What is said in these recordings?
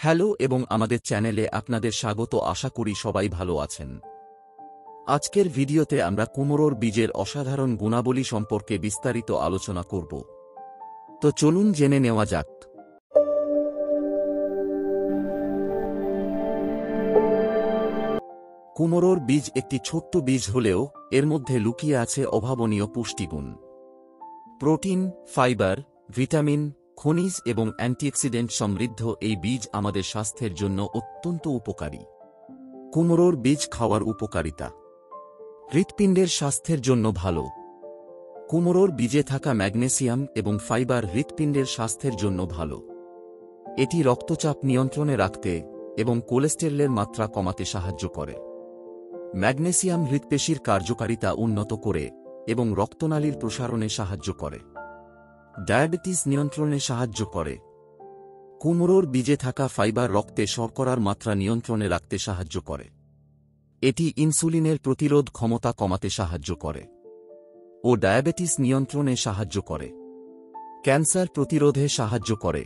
Hello এবং আমাদের চ্যানেলে আপনাদের স্বাগত। আশা করি সবাই ভালো আছেন। আজকের ভিডিওতে আমরা কুমড়োর বীজের অসাধারণ গুণাবলী সম্পর্কে বিস্তারিত আলোচনা করব। তো চলুন জেনে নেওয়া যাক। কুমড়োর বীজ একটি ছোট্ট বীজ হলেও এর মধ্যে লুকিয়ে আছে অভাবনীয় পুষ্টিগুণ। প্রোটিন, ফাইবার, ভিটামিন, খনিজ এবং অ্যান্টিঅক্সিডেন্ট সমৃদ্ধ এই বীজ আমাদের স্বাস্থ্যের জন্য অত্যন্ত উপকারী। কুমড়োর বীজ খাওয়ার উপকারিতা। হৃৎপিণ্ডের স্বাস্থ্যের জন্য ভালো। কুমড়োর বীজে থাকা ম্যাগনেসিয়াম এবং ফাইবার হৃৎপিণ্ডের স্বাস্থ্যের জন্য ভালো। এটি রক্তচাপ নিয়ন্ত্রণে রাখতে এবং কোলেস্টেরলের মাত্রা কমাতে সাহায্য করে। ম্যাগনেসিয়াম হৃৎপেশির কার্যকারিতা উন্নত করে এবং রক্তনালীর প্রসারণে সাহায্য করে। ডায়াবেটিস নিয়ন্ত্রণে সাহায্য করে। কুমড়োর বীজে থাকা ফাইবার রক্তে শর্করার মাত্রা নিয়ন্ত্রণে রাখতে সাহায্য করে। এটি ইনসুলিনের প্রতিরোধ ক্ষমতা কমাতে সাহায্য করে ও ডায়াবেটিস নিয়ন্ত্রণে সাহায্য করে। ক্যান্সার প্রতিরোধে সাহায্য করে।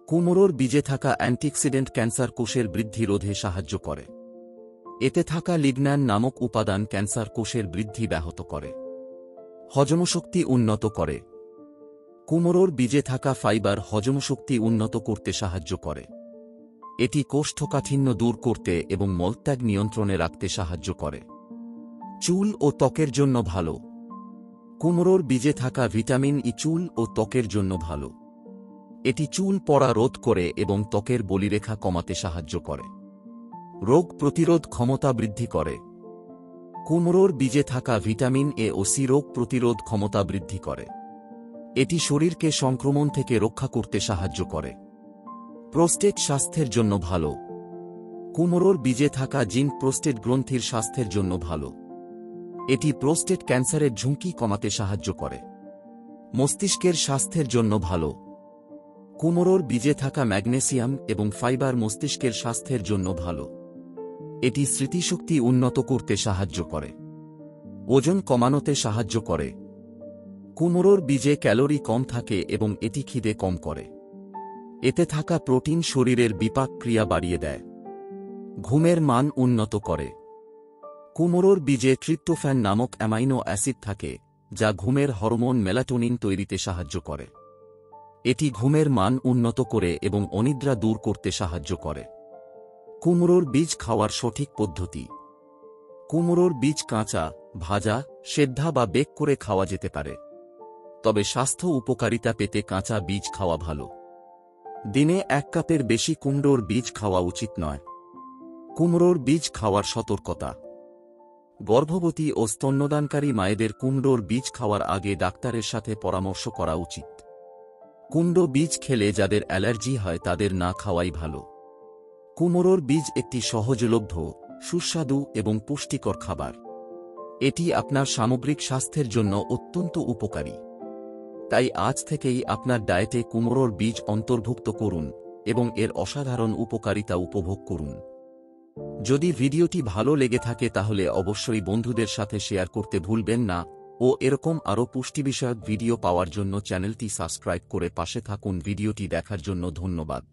কুমড়োর বীজে থাকা অ্যান্টিঅক্সিডেন্ট ক্যান্সার কোষের বৃদ্ধি রোধে সাহায্য করে। এতে থাকা লিগন্যান নামক উপাদান ক্যান্সার কোষের বৃদ্ধি ব্যাহত করে। হজমশক্তি উন্নত করে। কুমড়োর বীজে থাকা ফাইবার হজমশক্তি উন্নত করতে সাহায্য করে। এটি কোষ্ঠকাঠিন্য দূর করতে এবং মলত্যাগ নিয়ন্ত্রণে রাখতে সাহায্য করে। চুল ও ত্বকের জন্য ভালো। কুমড়োর বীজে থাকা ভিটামিন ই চুল ও ত্বকের জন্য ভালো। এটি চুল পড়া রোধ করে এবং ত্বকের বলিরেখা কমাতে সাহায্য করে। রোগ প্রতিরোধ ক্ষমতা বৃদ্ধি করে। কুমড়োর বীজে থাকা ভিটামিন এ ও সি রোগ প্রতিরোধ ক্ষমতা বৃদ্ধি করে। এটি শরীরকে সংক্রমণ থেকে রক্ষা করতে সাহায্য করে। প্রোস্টেট স্বাস্থ্যের জন্য ভালো। কুমড়োর বীজে থাকা জিঙ্ক প্রোস্টেট গ্রন্থির স্বাস্থ্যের জন্য ভালো। এটি প্রোস্টেট ক্যান্সারের ঝুঁকি কমাতে সাহায্য করে। মস্তিষ্কের স্বাস্থ্যের জন্য ভালো। কুমড়োর বীজে থাকা ম্যাগনেসিয়াম এবং ফাইবার মস্তিষ্কের স্বাস্থ্যের জন্য ভালো। এটি স্মৃতিশক্তি উন্নত করতে সাহায্য করে। ওজন কমানোতে সাহায্য করে। কুমড়োর বীজে ক্যালোরি কম থাকে এবং এটি খিদে কম করে। এতে থাকা প্রোটিন শরীরের বিপাক ক্রিয়া বাড়িয়ে দেয়। ঘুমের মান উন্নত করে। কুমড়োর বীজে ট্রিপ্টোফ্যান নামক অ্যামাইনো অ্যাসিড থাকে যা ঘুমের হরমোন মেলাটোনিন তৈরিতে সাহায্য করে। এটি ঘুমের মান উন্নত করে এবং অনিদ্রা দূর করতে সাহায্য করে। কুমড়োর বীজ খাওয়ার সঠিক পদ্ধতি। কুমড়োর বীজ কাঁচা, ভাজা, সেদ্ধা বা বেক করে খাওয়া যেতে পারে। তবে স্বাস্থ্য উপকারিতা পেতে কাঁচা বীজ খাওয়া ভালো। দিনে 1 কাপের বেশি কুমড়োর বীজ খাওয়া উচিত নয়। কুমড়োর বীজ খাওয়ার সতর্কতা। গর্ভবতী ও স্তন্যদানকারী মায়েদের কুমড়োর বীজ খাওয়ার আগে ডাক্তারের সাথে পরামর্শ করা উচিত। কুমড়ো বীজ খেলে যাদের অ্যালার্জি হয় তাদের না খাওয়াই ভালো। কুমড়োর বীজ একটি সহজলভ্য, সুস্বাদু এবং পুষ্টিকর খাবার। এটি আপনার সামগ্রিক স্বাস্থ্যের জন্য অত্যন্ত উপকারী। তাই আজ থেকেই আপনার ডায়েটে কুমড়োর বীজ অন্তর্ভুক্ত করুন এবং এর অসাধারণ উপকারিতা উপভোগ করুন। যদি ভিডিওটি ভালো লেগে থাকে তাহলে অবশ্যই বন্ধুদের সাথে শেয়ার করতে ভুলবেন না ও এরকম আরও পুষ্টি বিষয়ক ভিডিও পাওয়ার জন্য চ্যানেলটি সাবস্ক্রাইব করে পাশে থাকুন। ভিডিওটি দেখার জন্য ধন্যবাদ।